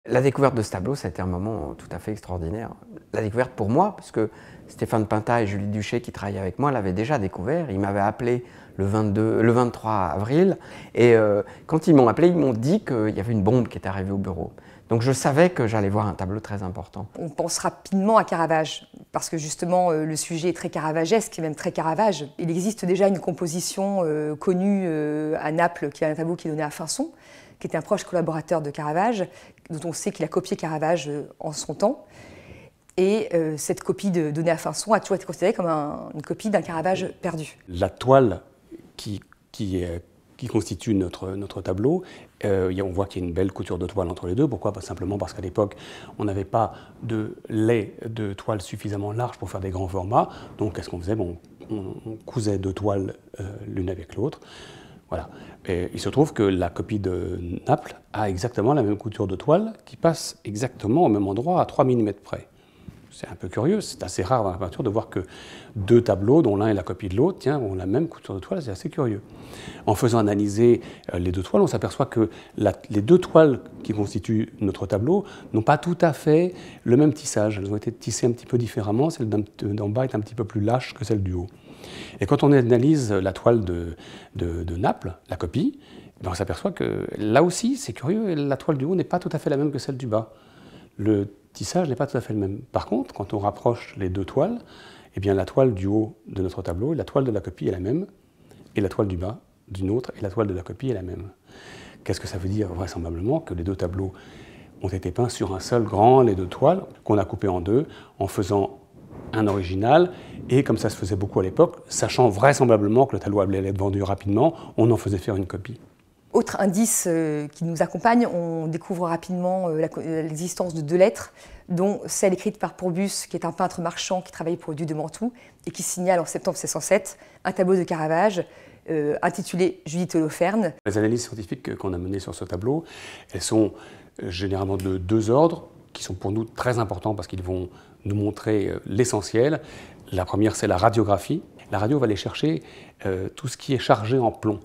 La découverte de ce tableau, ça a été un moment tout à fait extraordinaire. La découverte pour moi, parce que Stéphane Pintat et Julie Duché, qui travaillaient avec moi, l'avaient déjà découvert. Ils m'avaient appelé le 23 avril, et quand ils m'ont appelé, ils m'ont dit qu'il y avait une bombe qui était arrivée au bureau. Donc je savais que j'allais voir un tableau très important. On pense rapidement à Caravage, parce que justement le sujet est très caravagesque, et même très Caravage. Il existe déjà une composition connue à Naples, qui est un tableau qui est donné à Finson, qui était un proche collaborateur de Caravage, dont on sait qu'il a copié Caravage en son temps. Et cette copie donnée à Finson a toujours été considérée comme une copie d'un Caravage perdu. La toile qui constitue notre tableau, on voit qu'il y a une belle couture de toile entre les deux. Pourquoi? Simplement parce qu'à l'époque, on n'avait pas de lait de toile suffisamment large pour faire des grands formats. Donc, qu'est-ce qu'on faisait? On cousait deux toiles l'une avec l'autre. Voilà. Et il se trouve que la copie de Naples a exactement la même couture de toile qui passe exactement au même endroit à 3 mm près. C'est un peu curieux, c'est assez rare dans la peinture de voir que deux tableaux, dont l'un est la copie de l'autre, ont la même couture de toile, c'est assez curieux. En faisant analyser les deux toiles, on s'aperçoit que les deux toiles qui constituent notre tableau n'ont pas tout à fait le même tissage. Elles ont été tissées un petit peu différemment, celle d'en bas est un petit peu plus lâche que celle du haut. Et quand on analyse la toile de Naples, la copie, on s'aperçoit que là aussi, c'est curieux, la toile du haut n'est pas tout à fait la même que celle du bas. Le tissage n'est pas tout à fait le même. Par contre, quand on rapproche les deux toiles, eh bien, la toile du haut de notre tableau et la toile de la copie est la même, et la toile du bas d'une autre et la toile de la copie est la même. Qu'est-ce que ça veut dire? Vraisemblablement que les deux tableaux ont été peints sur un seul grand lait de toile qu'on a coupé en deux en faisant un original, et comme ça se faisait beaucoup à l'époque, sachant vraisemblablement que le tableau allait être vendu rapidement, on en faisait faire une copie. Autre indice qui nous accompagne, on découvre rapidement l'existence de deux lettres, dont celle écrite par Pourbus, qui est un peintre marchand qui travaillait pour le duc de Mantoue, et qui signale en septembre 1607 un tableau de Caravage intitulé Judith Holoferne. Les analyses scientifiques qu'on a menées sur ce tableau, elles sont généralement de deux ordres, qui sont pour nous très importants parce qu'ils vont nous montrer l'essentiel. La première, c'est la radiographie. La radio va aller chercher tout ce qui est chargé en plomb.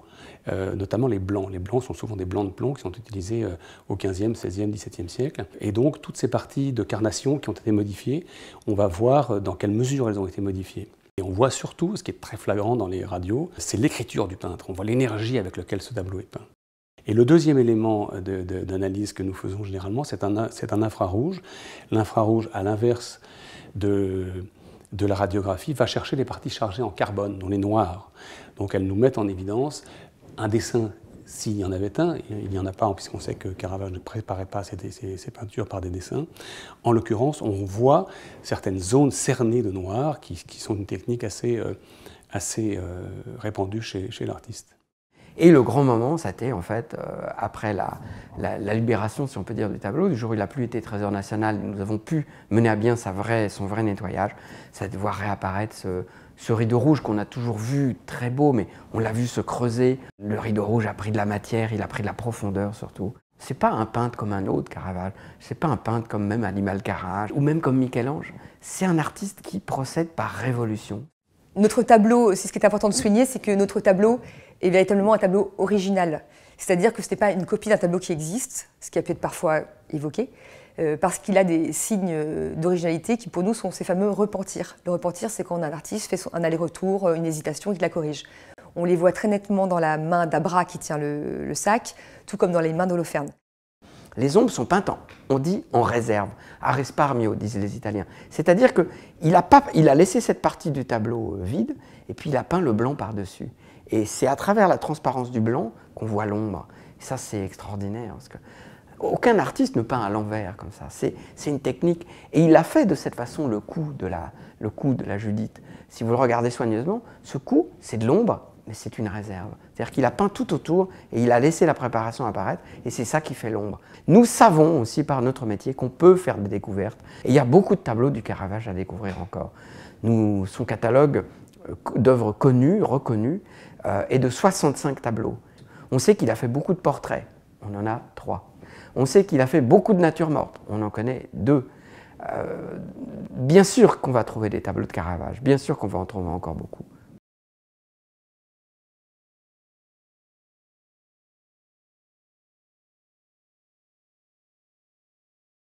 Notamment les blancs. Les blancs sont souvent des blancs de plomb qui sont utilisés au XVe, XVIe, XVIIe siècle. Et donc, toutes ces parties de carnation qui ont été modifiées, on va voir dans quelle mesure elles ont été modifiées. Et on voit surtout, ce qui est très flagrant dans les radios, c'est l'écriture du peintre. On voit l'énergie avec laquelle ce tableau est peint. Et le deuxième élément d'analyse que nous faisons généralement, c'est un infrarouge. L'infrarouge, à l'inverse de la radiographie, va chercher les parties chargées en carbone, dont les noires. Donc elles nous mettent en évidence un dessin, s'il y en avait un, il n'y en a pas, puisqu'on sait que Caravage ne préparait pas ses peintures par des dessins. En l'occurrence, on voit certaines zones cernées de noir qui sont une technique assez répandue chez l'artiste. Et le grand moment, c'était en fait, après la libération, si on peut dire, du tableau, du jour où il n'a plus été trésor national, nous avons pu mener à bien son vrai nettoyage, ça de voir réapparaître ce rideau rouge qu'on a toujours vu très beau, mais on l'a vu se creuser. Le rideau rouge a pris de la matière, il a pris de la profondeur surtout. C'est pas un peintre comme un autre, Caravage, c'est pas un peintre comme même Animal Carrage, ou même comme Michel-Ange. C'est un artiste qui procède par révolution. Notre tableau, c'est ce qui est important de souligner, c'est que notre tableau est véritablement un tableau original. C'est-à-dire que ce n'est pas une copie d'un tableau qui existe, ce qui a pu être parfois évoqué, parce qu'il a des signes d'originalité qui pour nous sont ces fameux repentirs. Le repentir, c'est quand un artiste fait un aller-retour, une hésitation et qu'il la corrige. On les voit très nettement dans la main d'Abra qui tient le sac, tout comme dans les mains d'Holoferne. Les ombres sont peintes on dit en réserve, a risparmio, disent les Italiens. C'est-à-dire qu'il a laissé cette partie du tableau vide, et puis il a peint le blanc par-dessus. Et c'est à travers la transparence du blanc qu'on voit l'ombre. Ça, c'est extraordinaire, parce que aucun artiste ne peint à l'envers comme ça. C'est une technique. Et il a fait de cette façon le cou de la Judith. Si vous le regardez soigneusement, ce cou, c'est de l'ombre, mais c'est une réserve. C'est-à-dire qu'il a peint tout autour et il a laissé la préparation apparaître, et c'est ça qui fait l'ombre. Nous savons aussi par notre métier qu'on peut faire des découvertes. Et il y a beaucoup de tableaux du Caravage à découvrir encore. Son catalogue d'œuvres connues, reconnues, est de 65 tableaux. On sait qu'il a fait beaucoup de portraits, on en a 3. On sait qu'il a fait beaucoup de natures mortes, on en connaît 2. Bien sûr qu'on va trouver des tableaux de Caravage, bien sûr qu'on va en trouver encore beaucoup.